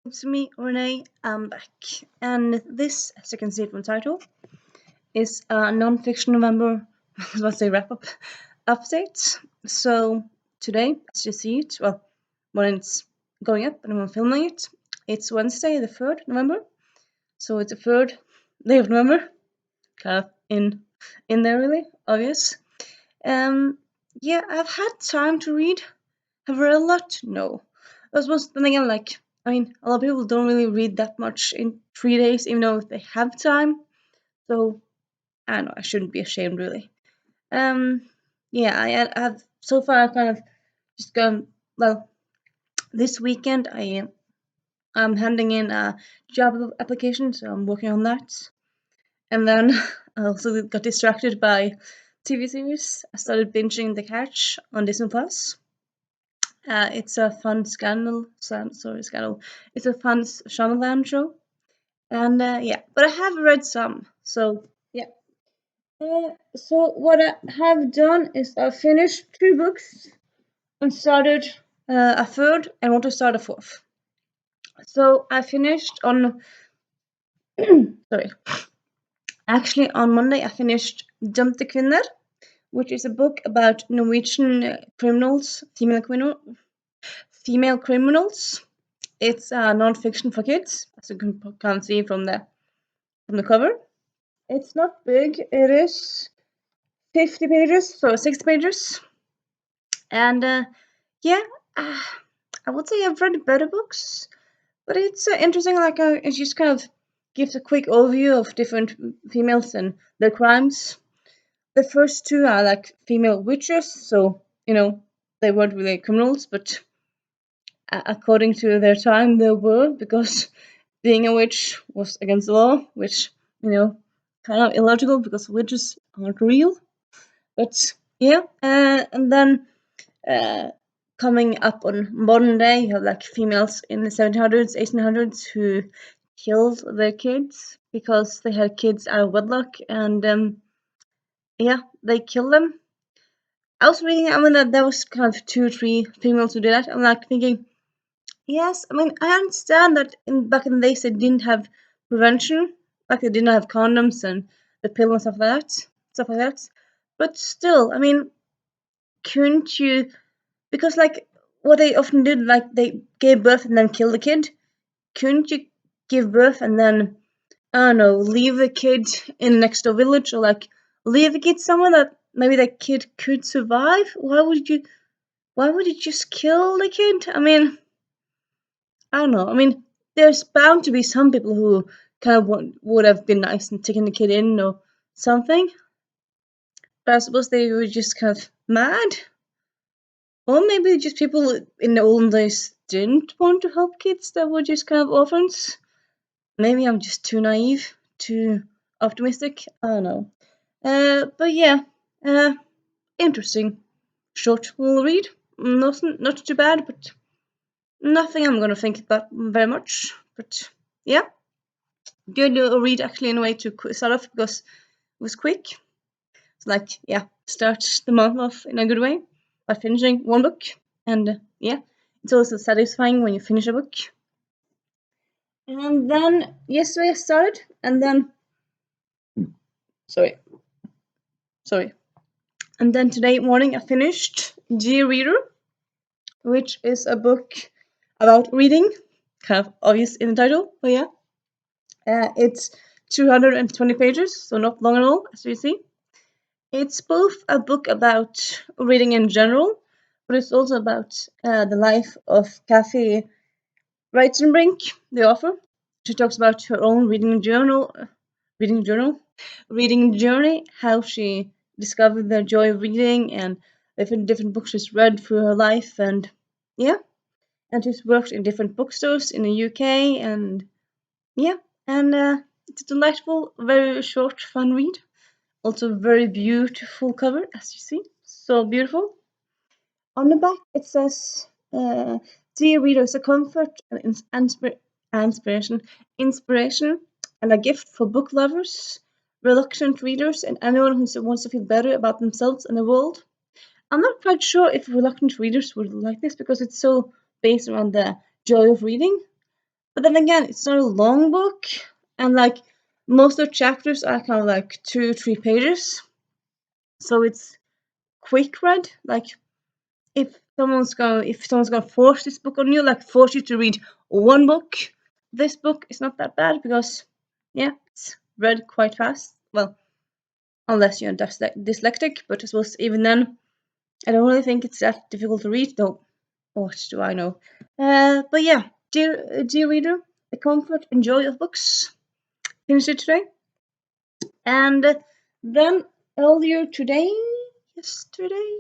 It's me, Renee. I'm back, and this, as you can see from the title, is a non-fiction November. I was about to say wrap-up update. So today, as you see it, well, when it's going up and I'm filming it, it's Wednesday, the 3rd November. So it's the 3rd day of November, kind of in there, really obvious. Yeah, I've had time to read. Have I read a lot? No. I suppose then again, a lot of people don't really read that much in 3 days, even though they have time. So I don't know. I shouldn't be ashamed, really. Yeah, I have so far. I've kind of just gone. Well, this weekend I'm handing in a job application, so I'm working on that. And then I also got distracted by TV series. I started binging The Catch on Disney Plus. It's a fun scandal. Scandal. It's a fun Shyamalan show, and yeah. But I have read some, so yeah. So what I have done is I finished 2 books and started a third, and want to start a fourth. So I finished on sorry. Actually, on Monday I finished Dømte Kvinner, which is a book about Norwegian criminals, female criminals. It's non-fiction for kids, as you can see from the cover. It's not big. It is 50 pages, so 60 pages. And yeah, I would say I've read better books, but it's interesting. It just kind of gives a quick overview of different females and their crimes. The first two are like female witches, so they weren't really criminals, but according to their time, they were, because being a witch was against the law, which, kind of illogical because witches aren't real. But yeah, and then coming up on modern day, you have like females in the 1700s, 1800s who killed their kids because they had kids out of wedlock, and yeah, they killed them. I was reading, that there was kind of 2 or 3 females who did that. I'm like thinking, yes, I understand that back in the days they didn't have prevention, like they didn't have condoms and the pill and stuff like that. But still, couldn't you? Because what they often did, like they gave birth and then killed the kid. Couldn't you give birth and then, I don't know, leave the kid in the next door village, or like leave the kid somewhere that maybe that kid could survive? Why would you? Why would you just kill the kid? I don't know. There's bound to be some people who kind of would have been nice and taken the kid in or something. But I suppose they were just kind of mad. Or maybe just people in the olden days didn't want to help kids that were just kind of orphans. Maybe I'm just too naive, too optimistic. I don't know. But yeah, interesting. Short little read. Not too bad, but nothing I'm gonna think about very much. But yeah, good read actually in a way to start off because it was quick. So start the month off in a good way by finishing one book, and yeah, it's also satisfying when you finish a book. And then yesterday I started, and then sorry, and then today morning I finished Dear Reader, which is a book about reading, kind of obvious in the title, but yeah. It's 220 pages, so not long at all, as you see. It's both a book about reading in general, but it's also about the life of Kathy Reitzenbrink, the author. She talks about her own reading journey, how she discovered the joy of reading, and different books she's read through her life, and yeah. And she's worked in different bookstores in the UK, and yeah, and it's a delightful, very short, fun read. Also, very beautiful cover, as you see. So beautiful. On the back, it says, "Dear reader, it's a comfort and inspiration, and a gift for book lovers, reluctant readers, and anyone who wants to feel better about themselves and the world." I'm not quite sure if reluctant readers would like this because it's so based around the joy of reading. But then again, it's not a long book, and like most of the chapters are kind of like 2-3 pages, so it's quick read. Like if someone's gonna force this book on you, like force you to read one book, this book is not that bad because yeah, it's read quite fast. Well, unless you're dyslexic, but I suppose even then, I don't really think it's that difficult to read, though. What do I know? But yeah, dear reader, the comfort and joy of books. Finished it today, and then earlier today, yesterday,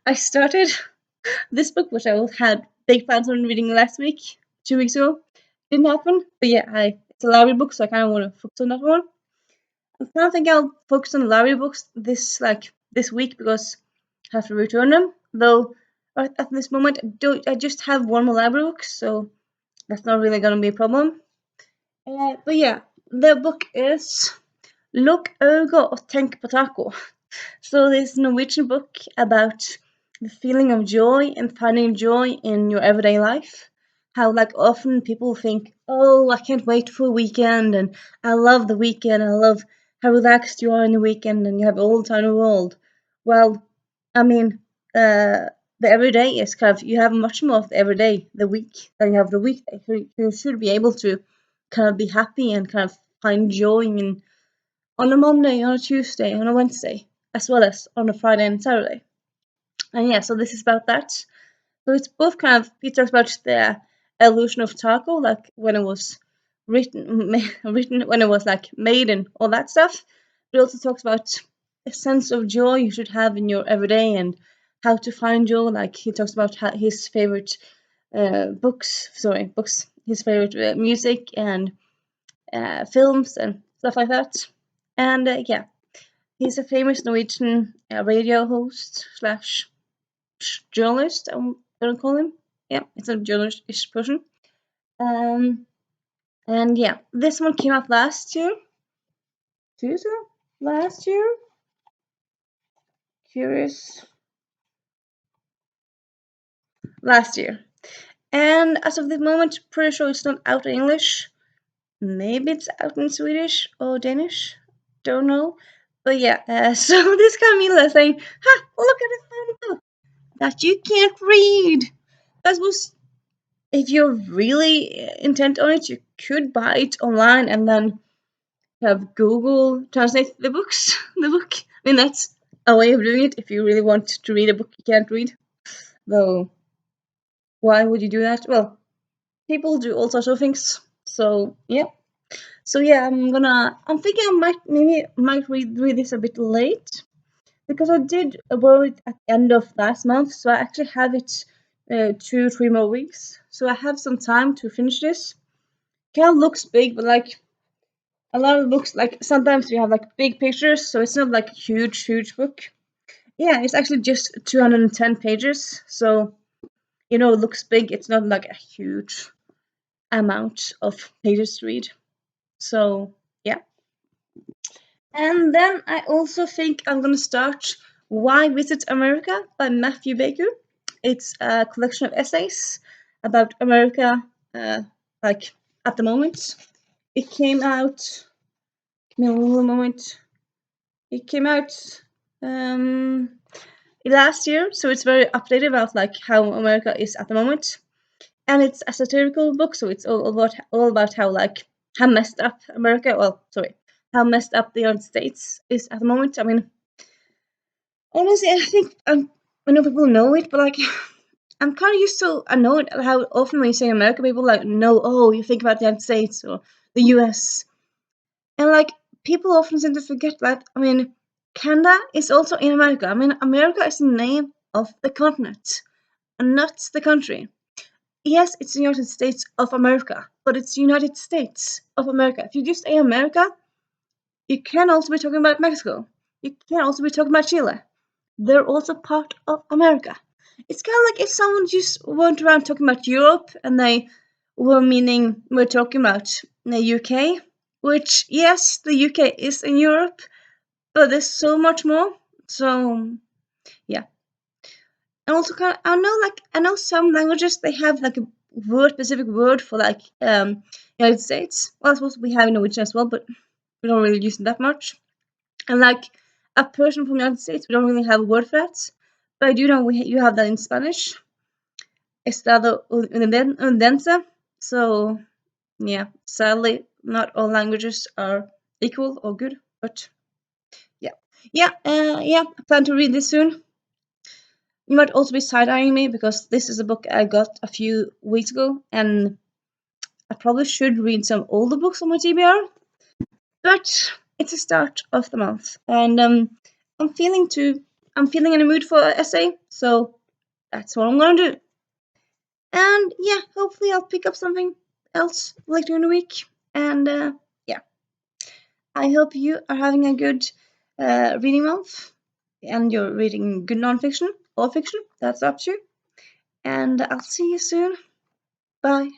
I started this book, which I had big plans on reading last week, 2 weeks ago. Didn't happen, but yeah, it's a library book, so I kind of want to focus on that one. I kind of think I'll focus on library books this week because I have to return them. Though right at this moment, I just have one more library book, so that's not really gonna be a problem. But yeah, the book is Lookogo og tenk på taco. So this Norwegian book about the feeling of joy and finding joy in your everyday life. How like often people think, oh, I can't wait for a weekend, and I love the weekend. I love how relaxed you are in the weekend, and you have all the time in the world. Well, I mean, the everyday is kind of you have much more of the everyday, the week, than you have the weekday. So you should be able to kind of be happy and kind of find joy in on a Monday, on a Tuesday, on a Wednesday, as well as on a Friday and Saturday. And yeah, so this is about that. So it's both kind of, he talks about the evolution of taco, like when it was written when it was like made and all that stuff. But it also talks about a sense of joy you should have in your everyday and how to find joy. Like he talks about his favorite books, his favorite music and films and stuff like that. And yeah, he's a famous Norwegian radio host slash journalist. I'm gonna call him. Yeah, it's a journalist-ish person. And yeah, this one came out last year. 2 years ago? Last year? Curious. Last year. And as of the moment, pretty sure it's not out in English. Maybe it's out in Swedish or Danish. Don't know. But yeah, so this Camila saying, ha, look at this fun book that you can't read. That was, if you're really intent on it, you could buy it online and then have Google translate the book. I mean, that's a way of doing it if you really want to read a book you can't read. Though, why would you do that? Well, people do all sorts of things. So yeah. So yeah, I'm thinking I might read this a bit late because I did borrow it at the end of last month. So I actually have it 2-3 more weeks. So I have some time to finish this. Kind of looks big, but like a lot of books, like sometimes you have like big pictures, so it's not like a huge book. Yeah, it's actually just 210 pages, so it looks big. It's not like a huge amount of pages to read. So yeah. And then I also think I'm gonna start Why Visit America by Matthew Baker. It's a collection of essays about America, like at the moment. It came out. Give me a little moment. It came out last year, so it's very updated about like how America is at the moment. And it's a satirical book, so it's all about how like how messed up how messed up the United States is at the moment. I mean, honestly, I think I know people know it, but like I'm kind of used to annoyed at how often when you say America, people like know, oh, you think about the United States or the U.S. And like people often seem to forget that. I mean, Canada is also in America. I mean, America is the name of the continent and not the country. Yes, it's the United States of America, but it's United States of America. If you just say America, you can also be talking about Mexico. You can also be talking about Chile. They're also part of America. It's kind of like if someone just went around talking about Europe and they we're talking about the UK, which yes, the UK is in Europe, but there's so much more. So yeah. And also kind of, I know some languages they have like specific word for like United States. Well, I suppose we have Norwegian as well, but we don't really use it that much. And like a person from the United States, we don't really have a word for that. But I do know you have that in Spanish. Estado unidense. So yeah, sadly, not all languages are equal or good, but yeah, yeah. I plan to read this soon. You might also be side-eyeing me because this is a book I got a few weeks ago, and I probably should read some older books on my TBR. But it's the start of the month, and I'm feeling in a mood for an essay, so that's what I'm gonna do. And yeah, hopefully I'll pick up something else later in the week. And yeah, I hope you are having a good reading month, and you're reading good nonfiction or fiction. That's up to you. And I'll see you soon. Bye.